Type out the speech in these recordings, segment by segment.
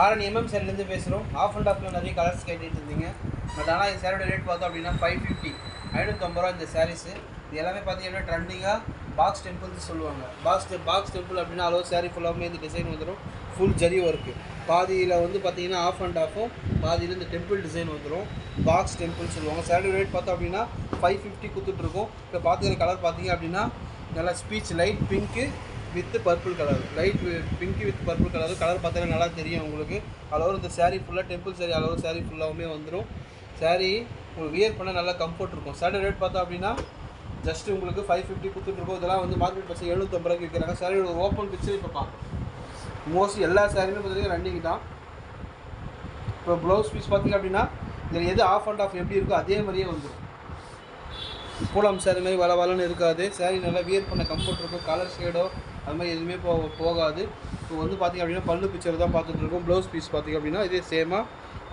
RNMM சேரிலேருந்து பேசுகிறோம். Of and ஆஃபில் நிறைய கலர்ஸ் கேட்டுட்டு இருந்தீங்க. பட் ஆனால் இந்த சேரோட ரேட் பார்த்தோம் அப்படின்னா 550 550 இந்த சாரீஸு. இது எல்லாமே பார்த்தீங்கன்னா ட்ரெண்டிங்காக பாக்ஸ் டெம்பிள்ஸ் சொல்லுவாங்க. பாக்ஸ் டெம்பிள் அப்படின்னா அளவு சாரீ ஃபுல்லாகவே இந்த டிசைன் வந்துடும். Full zari work. பாதியில் வந்து பார்த்தீங்கன்னா ஆஃப் அண்ட் ஆஃபும், பாதியில் இந்த டெம்பிள் டிசைன் வந்துடும். பாக்ஸ் டெம்பிள் சொல்லுவாங்க. சேரோட ரேட் பார்த்தோம் அப்படின்னா 550 கொடுத்துட்ருக்கோம். இப்போ பார்த்துக்கிற கலர் பார்த்தீங்க அப்படின்னா நல்லா speech light pink with purple colour. Light pink with purple colour பார்த்தீங்கன்னா நல்லா தெரியும் உங்களுக்கு. அளவு இந்த சாரீ ஃபுல்லாக டெம்பிள் சாரீ அளவு சாரீ ஃபுல்லாகவுமே வந்துடும். சாரீ உங்களுக்கு வியர் பண்ண நல்லா கம்ஃபர்ட் இருக்கும். சாரீ ரேட் பார்த்தோம் அப்படின்னா ஜஸ்ட் உங்களுக்கு 550 கொடுத்துட்ருக்கோம். இதெல்லாம் வந்து மார்க்கெட் பஸ் 750 விற்கிறாங்க. சாரியோட ஓப்பன் பிக்சர் இப்போ பார்க்கலாம். மோஸ்ட்லி எல்லா சாரியுமே பார்த்தீங்கன்னா ரன்னிங் தான். இப்போ ப்ளவுஸ் பீஸ் பார்த்திங்க அப்படின்னா இதில் எது ஆஃப் அண்ட் ஆஃப் எப்படி இருக்கோ அதே மாதிரியே வந்துடும். பூலம் சாரி மாதிரி வளன்னு இருக்காது. சாரீ நல்லா வியர் பண்ண கம்ஃபர்ட் இருக்கும். கலர் ஷேடோ அது மாதிரி எதுவுமே போகாது. இப்போ வந்து பார்த்திங்க அப்படின்னா பல்லு பிக்சர் தான் பார்த்துட்ருக்கோம். ப்ளவுஸ் பீஸ் பார்த்திங்க அப்படின்னா இதே சேமாக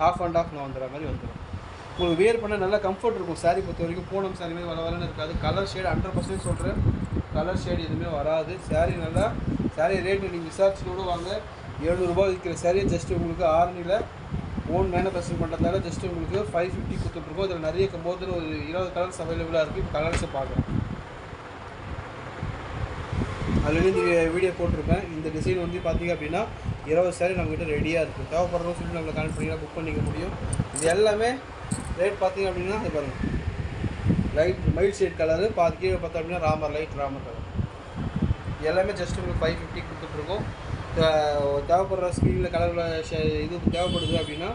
ஆஃப் அண்ட் ஆஃப் நான் வந்துடுற மாதிரி வந்துடும். உங்களுக்கு வியர் பண்ண நல்லா கம்ஃபர்ட் இருக்கும். சாரீ பொறுத்த வரைக்கும் பூனம் சாரி மாதிரி வளன்னு இருக்காது. கலர் ஷேடு 100% சொல்கிறேன். கலர் ஷேடு எதுவுமே வராது. சாரீ நல்லா சாரீ ரேட்டு நீங்கள் விசாரிச்சுக்கூட வாங்க. 700 ரூபா விற்கிற சாரீ ஜஸ்ட் உங்களுக்கு ஆரணியில் ஓன் மேனுஃபேக்சரிங் பண்ணுறதால ஜஸ்ட் உங்களுக்கு 550 கொடுத்துட்ருக்கோம். இதில் நிறைய போது ஒரு 20 கலர்ஸ் அவைலபிளாக இருக்குது. இப்போ கலர்ஸை பார்க்குறேன். ஆல்ரெடி இந்த வீடியோ போட்டிருப்பேன். இந்த டிசைன் வந்து பார்த்திங்க அப்படின்னா 20 சாரீ நம்மகிட்ட ரெடியாக இருக்குது. தேவைப்படுறோம் சொல்லி நம்மளை கான்டெக்ட் பண்ணிங்கன்னா புக் பண்ணிக்க முடியும். இது எல்லாமே ரேட் பார்த்திங்க அப்படின்னா இது பாருங்கள், லைட் மைல்ட் ஷேட் கலரு. கீழே பார்த்தோம் அப்படின்னா ராமர் கலர். எல்லாமே ஜஸ்ட் உங்களுக்கு 550 கொடுத்துட்ருக்கோம். தேவைப்படுற ஸ்க்ரீனில் கலரில் இது தேவைப்படுது அப்படின்னா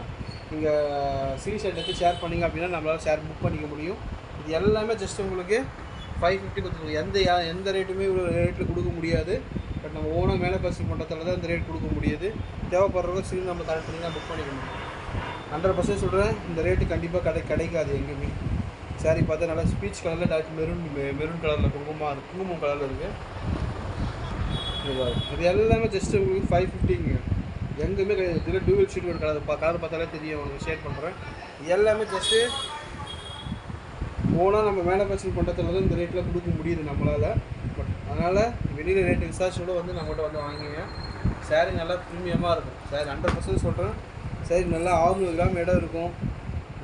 நீங்கள் ஸ்க்ரீன்ஷாட் எடுத்து ஷேர் பண்ணிங்க அப்படின்னா நம்மளால் புக் பண்ணிக்க முடியும். இது எல்லாமே ஜஸ்ட் உங்களுக்கு 550 கொடுத்துருக்கோம். எந்த ரேட்டுமே இவ்வளோ ரேட்டில் கொடுக்க முடியாது. பட் நம்ம ஓனாக மேனுஃபேக்சரிங் பண்ணுறதால தான் இந்த ரேட் கொடுக்க முடியாது. தேவைப்படுறவங்க ஸ்க்ரீன் நம்ம கரெக்ட் பண்ணிங்கன்னா புக் பண்ணிக்க முடியும். 100% சொல்கிறேன், இந்த ரேட்டு கண்டிப்பாக கிடைக்காது எங்கேயுமே. சாரீ பார்த்தா நல்லா ஸ்பீச் கலரில் டார்க் மெரூன் கலரில் குங்குமம் கலரில் இருக்குது. இது எல்லாமே ஜஸ்ட் உங்களுக்கு 550ங்க. எங்கேயுமே இதில் டூவல் ஷீட் ஒரு கலர் பார்த்தாலே தெரியும். உங்களுக்கு ஷேர் பண்ணுறேன். எல்லாமே ஜஸ்ட்டு ஓனாக நம்ம மேனுஃபேக்சரிங் பண்ணுறதுல தான் இந்த ரேட்டில் கொடுக்க முடியுது நம்மளால். பட் அதனால் வெளியில் ரேட்டு விசாரிச்சோட வந்து நம்மகிட்ட வந்து வாங்கிங்க. சாரீ நல்லா ப்ரீமியமாக இருக்கும். சாரீ 100% சொல்கிறேன். சாரீ நல்லா 600 கிராம் இடம் இருக்கும்.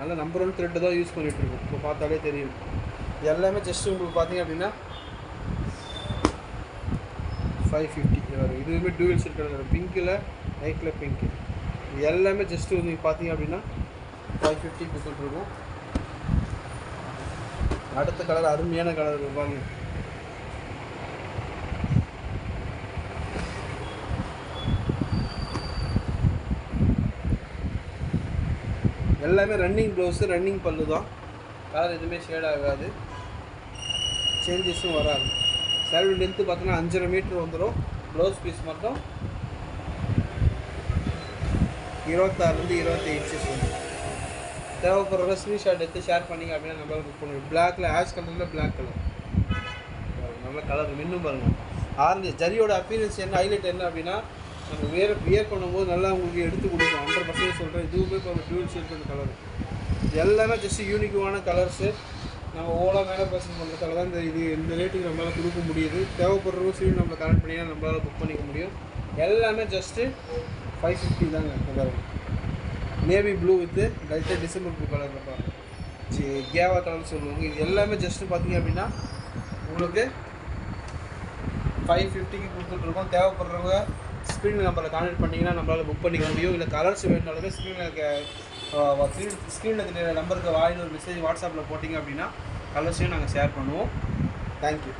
நல்லா நம்பர் 1 த்ரெட்டு தான் யூஸ் பண்ணிகிட்ருக்கோம். இப்போ பார்த்தாலே தெரியும். எல்லாமே ஜஸ்ட்டு உங்களுக்கு பார்த்திங்க அப்படின்னா 550 வரும். இதுவுமே டூவல் ஷேட் கலர் பிங்க்கில் லைட்டில் பிங்க்கு. இது எல்லாமே ஜஸ்ட்டு நீங்கள் பார்த்தீங்க அப்படின்னா 550 கொடுத்துட்ருக்கோம். அடுத்த கலர் அருமையான கலர் வாங்க. எல்லாமே ரன்னிங் ப்ளவுஸு, ரன்னிங் பல்லு தான். கலர் எதுவுமே ஷேட் ஆகாது, சேஞ்சஸும் வராது. சாரி லென்த்து பார்த்தோன்னா 5.5 மீட்டர் வந்துடும். ப்ளவுஸ் பீஸ் மட்டும் 26 28 இன்ச்சஸ் வந்துடும். தேவைப்படுற ஸ்க்ரீன்ஷாட் எடுத்து ஷேர் பண்ணிங்க அப்படின்னா நம்மளால் புக் பண்ணுவோம். பிளாக்ல ஆஷ் கலரில் பிளாக் கலர் நல்ல கலர் இன்னும் பாருங்கள். ஆரஞ்சு ஜரியோட அப்பீரன்ஸ் என்ன ஹைலைட் என்ன அப்படின்னா நம்ம வியர் பண்ணும்போது நல்லா உங்களுக்கு எடுத்து கொடுக்கும். 100% சொல்கிறேன். இதுவுமே இப்போ டூவல் ஷேட் பண்ண கலர். இது எல்லாமே ஜஸ்ட்டு யூனிக்கான கலர்ஸு. நம்ம ஓலாக மேனுஃபேக்சரிங் பண்ணுறதால தான் இந்த ரேட்டுக்கு நம்மளால் கொடுக்க முடியுது. தேவைப்படுற சீல் நம்மளை கனெக்ட் பண்ணிங்கன்னா நம்மளால் புக் பண்ணிக்க முடியும். எல்லாமே ஜஸ்ட்டு 550 தாங்க. பாருங்கள், நேவி ப்ளூ வித்து லைட்டாக டிசம்பர் ப்ளூ கலரில் பாருங்கள், கேவா கலர் சொல்லுவாங்க. இது எல்லாமே ஜஸ்ட்டு பார்த்திங்க அப்படின்னா உங்களுக்கு 550க்கு கொடுத்துட்ருக்கோம். தேவைப்படுறவங்க ஸ்க்ரீன் நம்பரை கான்டெக்ட் பண்ணிங்கன்னா நம்மளால் புக் பண்ணிக்க முடியும். இல்லை கலர்ஸ் வேணுனாலுமே ஸ்க்ரீனில் தெரியற நம்பருக்கு வாயில் ஒரு மெசேஜ் வாட்ஸ்அப்பில் போட்டிங்க அப்படின்னா கலர்ஸையும் நாங்கள் ஷேர் பண்ணுவோம். தேங்க்யூ.